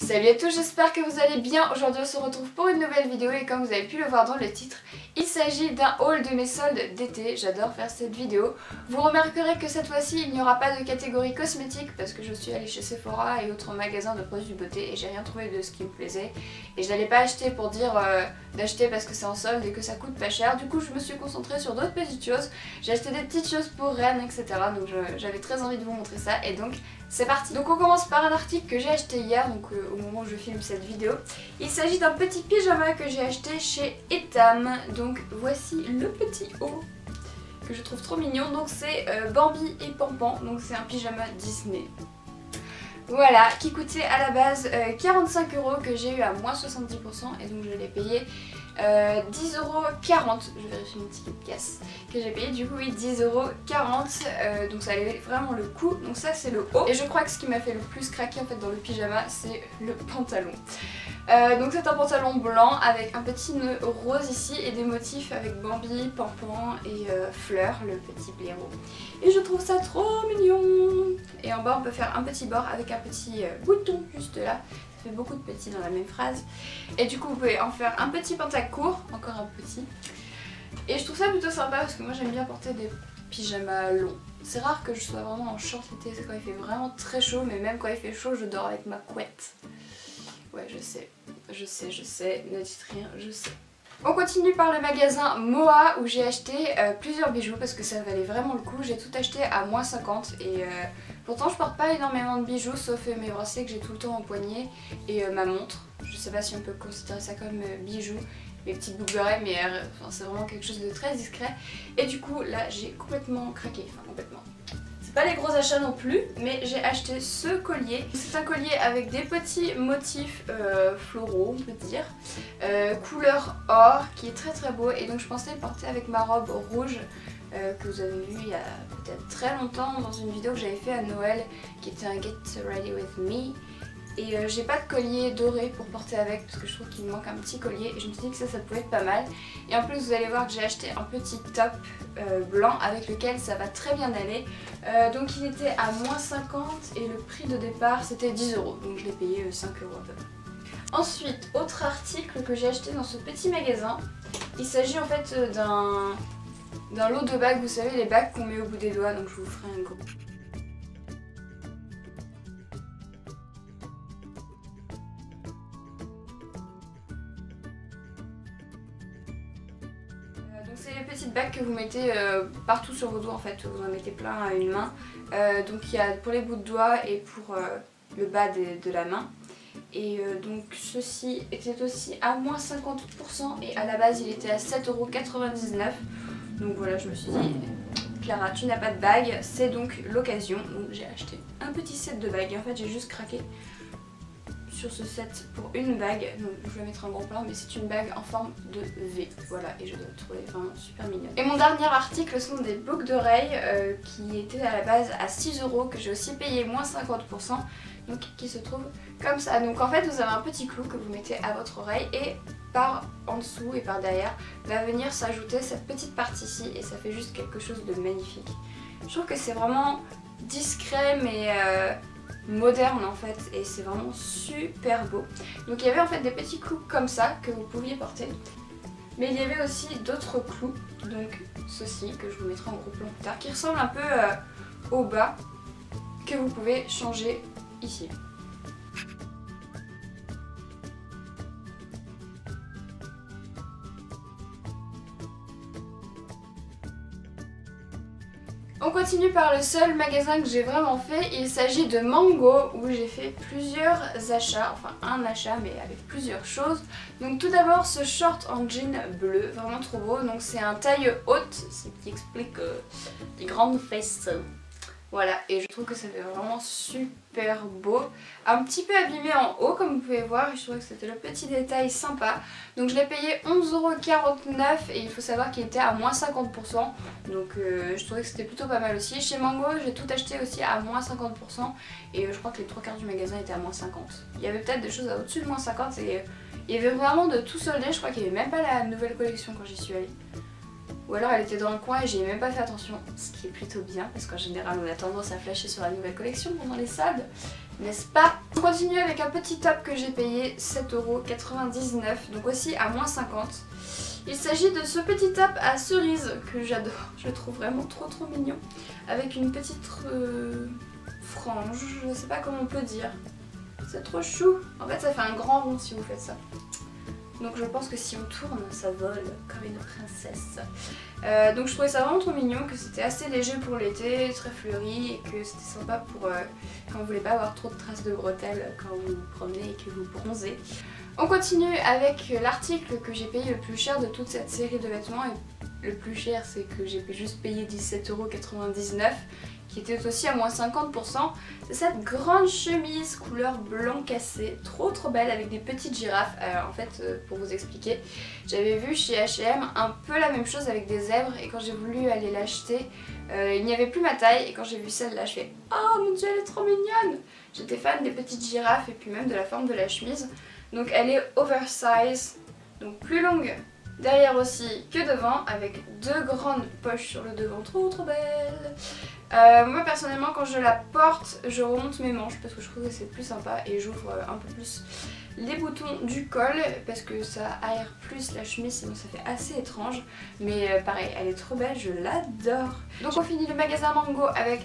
Salut à tous, j'espère que vous allez bien. Aujourd'hui on se retrouve pour une nouvelle vidéo et comme vous avez pu le voir dans le titre, il s'agit d'un haul de mes soldes d'été. J'adore faire cette vidéo. Vous remarquerez que cette fois-ci il n'y aura pas de catégorie cosmétique parce que je suis allée chez Sephora et autres magasins de produits beauté et j'ai rien trouvé de ce qui me plaisait. Et je n'allais pas acheter pour dire d'acheter parce que c'est en solde et que ça coûte pas cher. Du coup je me suis concentrée sur d'autres petites choses. J'ai acheté des petites choses pour Rennes, etc. Donc j'avais très envie de vous montrer ça et donc c'est parti. Donc on commence par un article que j'ai acheté hier, donc au moment où je filme cette vidéo. Il s'agit d'un petit pyjama que j'ai acheté chez Etam. Donc voici le petit haut que je trouve trop mignon. Donc c'est Bambi et Pampan, donc c'est un pyjama Disney. Voilà, qui coûtait à la base 45 € que j'ai eu à moins 70% et donc je l'ai payé 10,40 €, je vérifie une petite casse, que j'ai payé du coup oui 10,40 €, donc ça allait vraiment le coup. Donc ça c'est le haut et je crois que ce qui m'a fait le plus craquer en fait dans le pyjama c'est le pantalon. Donc c'est un pantalon blanc avec un petit nœud rose ici et des motifs avec Bambi, Pampan et Fleur, le petit blaireau. Et je trouve ça trop mignon. Et en bas on peut faire un petit bord avec un petit bouton juste là. Ça fait beaucoup de petits dans la même phrase. Et du coup vous pouvez en faire un petit pantalon court, encore un petit. Et je trouve ça plutôt sympa parce que moi j'aime bien porter des pyjamas longs. C'est rare que je sois vraiment en short l'été, c'est quand il fait vraiment très chaud, mais même quand il fait chaud je dors avec ma couette. Ouais je sais, ne dites rien, je sais. On continue par le magasin Moa où j'ai acheté plusieurs bijoux parce que ça valait vraiment le coup. J'ai tout acheté à moins 50 et pourtant je porte pas énormément de bijoux sauf mes bracelets que j'ai tout le temps en poignet et ma montre. Je sais pas si on peut considérer ça comme bijoux, mes petites boucles d'oreilles, mais enfin, c'est vraiment quelque chose de très discret. Et du coup là j'ai complètement craqué, enfin complètement. C'est pas les gros achats non plus, mais j'ai acheté ce collier. C'est un collier avec des petits motifs floraux, on peut dire, couleur or, qui est très très beau. Et donc je pensais le porter avec ma robe rouge que vous avez vu il y a peut-être très longtemps dans une vidéo que j'avais fait à Noël, qui était un Get Ready With Me. Et j'ai pas de collier doré pour porter avec parce que je trouve qu'il me manque un petit collier et je me suis dit que ça pouvait être pas mal. Et en plus vous allez voir que j'ai acheté un petit top blanc avec lequel ça va très bien aller. Donc il était à moins 50 et le prix de départ c'était 10 €, donc je l'ai payé 5 € à peu près. Ensuite, autre article que j'ai acheté dans ce petit magasin, il s'agit en fait d'un lot de bagues, vous savez les bagues qu'on met au bout des doigts, donc je vous ferai un gros. Donc c'est les petites bagues que vous mettez partout sur vos doigts en fait, vous en mettez plein à une main. Donc il y a pour les bouts de doigts et pour le bas de la main. Et donc ceci était aussi à moins 50% et à la base il était à 7,99 €. Donc voilà, je me suis dit, Clara tu n'as pas de bague, c'est donc l'occasion. Donc j'ai acheté un petit set de bagues et en fait j'ai juste craqué sur ce set pour une bague, donc je vais mettre un gros plan, mais c'est une bague en forme de V, voilà, et je dois le trouver vraiment super mignonne. Et mon dernier article sont des boucles d'oreilles qui étaient à la base à 6 €, que j'ai aussi payé moins 50%, donc qui se trouvent comme ça. Donc en fait vous avez un petit clou que vous mettez à votre oreille et par en dessous et par derrière va venir s'ajouter cette petite partie-ci et ça fait juste quelque chose de magnifique. Je trouve que c'est vraiment discret mais moderne en fait et c'est vraiment super beau. Donc il y avait en fait des petits clous comme ça que vous pouviez porter, mais il y avait aussi d'autres clous, donc ceci que je vous mettrai en gros plan plus tard, qui ressemble un peu au bas, que vous pouvez changer ici. On continue par le seul magasin que j'ai vraiment fait, il s'agit de Mango où j'ai fait plusieurs achats, enfin un achat mais avec plusieurs choses. Donc tout d'abord ce short en jean bleu, vraiment trop beau, donc c'est un taille haute, ce qui explique les grandes fesses. Voilà, et je trouve que ça fait vraiment super beau. Un petit peu abîmé en haut comme vous pouvez voir, et je trouvais que c'était le petit détail sympa. Donc je l'ai payé 11,49 € et il faut savoir qu'il était à moins 50%. Donc je trouvais que c'était plutôt pas mal aussi. Chez Mango j'ai tout acheté aussi à moins 50% et je crois que les 3/4 du magasin étaient à moins 50. Il y avait peut-être des choses à au-dessus de moins 50 et il y avait vraiment de tout soldé. Je crois qu'il n'y avait même pas la nouvelle collection quand j'y suis allée. Ou alors elle était dans le coin et j'y ai même pas fait attention, ce qui est plutôt bien parce qu'en général on a tendance à flasher sur la nouvelle collection pendant les soldes. n'est-ce pas? On continue avec un petit top que j'ai payé 7,99 €, donc aussi à moins 50. Il s'agit de ce petit top à cerise que j'adore, je le trouve vraiment trop mignon, avec une petite frange, je sais pas comment on peut dire, c'est trop chou. En fait ça fait un grand rond si vous faites ça. Donc je pense que si on tourne, ça vole comme une princesse. Donc je trouvais ça vraiment trop mignon, que c'était assez léger pour l'été, très fleuri, et que c'était sympa pour quand vous voulez pas avoir trop de traces de bretelles quand vous vous promenez et que vous bronzez. On continue avec l'article que j'ai payé le plus cher de toute cette série de vêtements. Et le plus cher, c'est que j'ai juste payé 17,99 €, qui était aussi à moins 50%. C'est cette grande chemise couleur blanc cassé, trop belle, avec des petites girafes. En fait, pour vous expliquer, j'avais vu chez H&M un peu la même chose avec des zèbres, et quand j'ai voulu aller l'acheter, il n'y avait plus ma taille, et quand j'ai vu celle-là, je fais « Oh mon dieu, elle est trop mignonne !» J'étais fan des petites girafes et puis même de la forme de la chemise. Donc elle est oversize, donc plus longue derrière aussi que devant, avec deux grandes poches sur le devant, trop belle. Moi personnellement quand je la porte, je remonte mes manches parce que je trouve que c'est plus sympa, et j'ouvre un peu plus les boutons du col parce que ça aère plus la chemise, sinon ça fait assez étrange. Mais pareil, elle est trop belle, je l'adore. Donc on finit le magasin Mango avec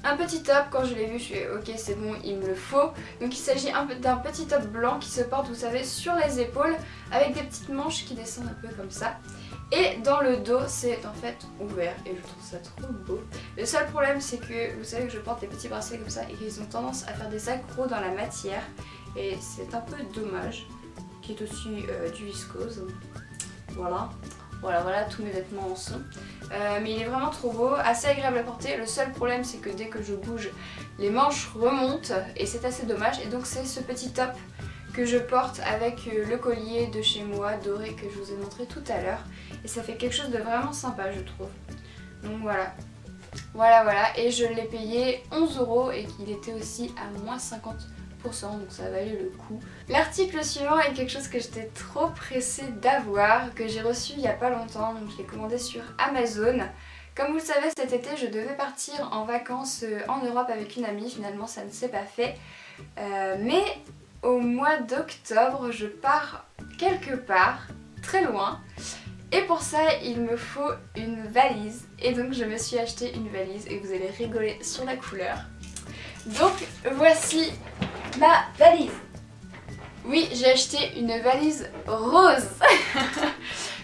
un petit top. Quand je l'ai vu, je suis ok, c'est bon, il me le faut. Donc il s'agit d'un petit top blanc qui se porte, vous savez, sur les épaules, avec des petites manches qui descendent un peu comme ça. Et dans le dos, c'est en fait ouvert, et je trouve ça trop beau. Le seul problème, c'est que vous savez que je porte des petits bracelets comme ça et qu'ils ont tendance à faire des accros dans la matière, et c'est un peu dommage, qui est aussi du viscose. Voilà, tous mes vêtements en sont. Mais il est vraiment trop beau, assez agréable à porter. Le seul problème, c'est que dès que je bouge, les manches remontent, et c'est assez dommage. Et donc c'est ce petit top que je porte avec le collier de chez moi doré que je vous ai montré tout à l'heure. Et ça fait quelque chose de vraiment sympa, je trouve. Donc voilà. Voilà, et je l'ai payé 11 € et qu'il était aussi à moins 50%. Donc ça valait le coup. L'article suivant est quelque chose que j'étais trop pressée d'avoir, que j'ai reçu il y a pas longtemps, donc je l'ai commandé sur Amazon. Comme vous le savez, cet été je devais partir en vacances en Europe avec une amie, finalement ça ne s'est pas fait. Mais au mois d'octobre je pars quelque part, très loin. Et pour ça il me faut une valise, et donc je me suis acheté une valise, et vous allez rigoler sur la couleur. Donc voici ma valise. Oui, j'ai acheté une valise rose.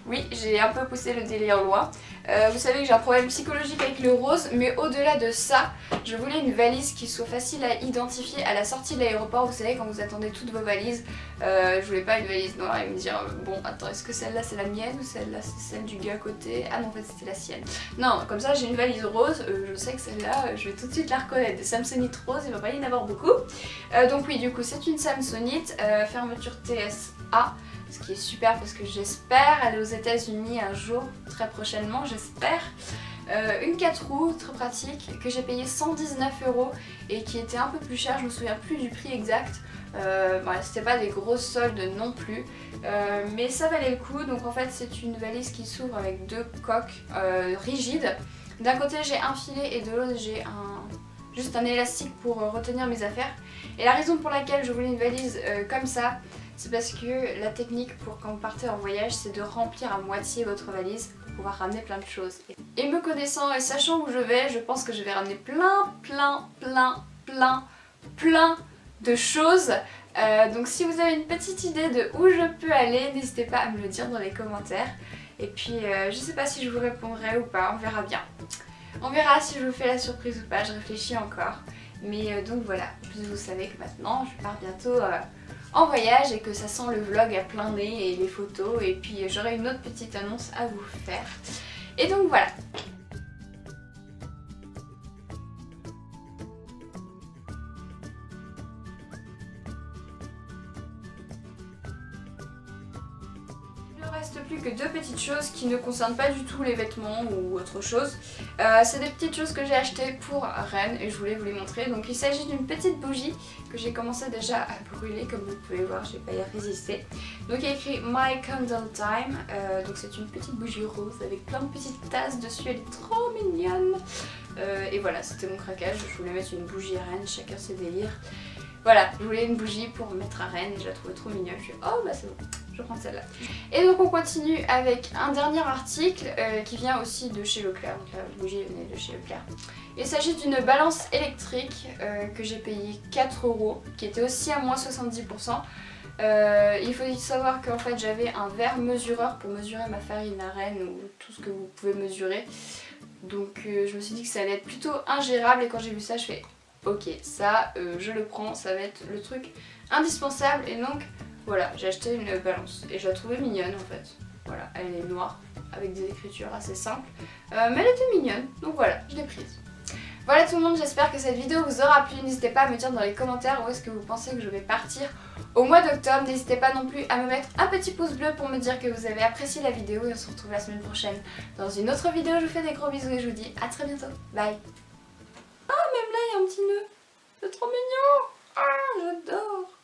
Oui, j'ai un peu poussé le délire loin. Vous savez que j'ai un problème psychologique avec le rose, mais au-delà de ça, je voulais une valise qui soit facile à identifier à la sortie de l'aéroport. Vous savez, quand vous attendez toutes vos valises, je voulais pas une valise noire et me dire bon, attends, est-ce que celle-là c'est la mienne ou celle-là c'est celle du gars à côté? Ah non, en fait c'était la sienne. Non, comme ça j'ai une valise rose, je sais que celle-là, je vais tout de suite la reconnaître. Des Samsonite roses, il va pas y en avoir beaucoup. Donc oui, du coup c'est une Samsonite, fermeture TSA. Ce qui est super parce que j'espère aller aux États-Unis un jour, très prochainement, j'espère. Une 4 roues, très pratique, que j'ai payé 119 € et qui était un peu plus cher, je me souviens plus du prix exact. C'était pas des grosses soldes non plus, mais ça valait le coup. Donc en fait c'est une valise qui s'ouvre avec deux coques rigides. D'un côté j'ai un filet et de l'autre j'ai juste un élastique pour retenir mes affaires. Et la raison pour laquelle je voulais une valise comme ça, c'est parce que la technique pour quand vous partez en voyage, c'est de remplir à moitié votre valise pour pouvoir ramener plein de choses. Et me connaissant et sachant où je vais, je pense que je vais ramener plein de choses. Donc si vous avez une petite idée de où je peux aller, n'hésitez pas à me le dire dans les commentaires. Et puis je sais pas si je vous répondrai ou pas, on verra bien. On verra si je vous fais la surprise ou pas, je réfléchis encore. Mais donc voilà, vous savez que maintenant je pars bientôt en voyage et que ça sent le vlog à plein nez et les photos, et puis j'aurai une autre petite annonce à vous faire. Et donc voilà. Il ne reste plus que deux petites choses qui ne concernent pas du tout les vêtements ou autre chose. C'est des petites choses que j'ai achetées pour Rennes et je voulais vous les montrer. Donc il s'agit d'une petite bougie que j'ai commencé déjà à brûler, comme vous pouvez voir, je n'ai pas y résister. Donc il y a écrit My Candle Time, donc c'est une petite bougie rose avec plein de petites tasses dessus, elle est trop mignonne. Et voilà, c'était mon craquage, je voulais mettre une bougie Rennes, chacun ses délires. voilà, je voulais une bougie pour mettre à Rennes et je la trouvais trop mignonne. Je suis oh bah c'est bon, je prends celle-là. Et donc on continue avec un dernier article qui vient aussi de chez Leclerc. Donc la bougie venait de chez Leclerc. Il s'agit d'une balance électrique que j'ai payée 4 €, qui était aussi à moins 70%. Il faut savoir qu'en fait j'avais un verre mesureur pour mesurer ma farine à Rennes ou tout ce que vous pouvez mesurer. Donc je me suis dit que ça allait être plutôt ingérable et quand j'ai vu ça je fais ok, ça je le prends, ça va être le truc indispensable. Et donc voilà, j'ai acheté une balance et je la trouvais mignonne en fait. Voilà, elle est noire avec des écritures assez simples mais elle était mignonne, donc voilà, je l'ai prise. Voilà tout le monde, j'espère que cette vidéo vous aura plu. N'hésitez pas à me dire dans les commentaires où est-ce que vous pensez que je vais partir au mois d'octobre. N'hésitez pas non plus à me mettre un petit pouce bleu pour me dire que vous avez apprécié la vidéo et on se retrouve la semaine prochaine dans une autre vidéo. Je vous fais des gros bisous et je vous dis à très bientôt. Bye. Ah, même là il y a un petit nœud. C'est trop mignon. Ah, j'adore.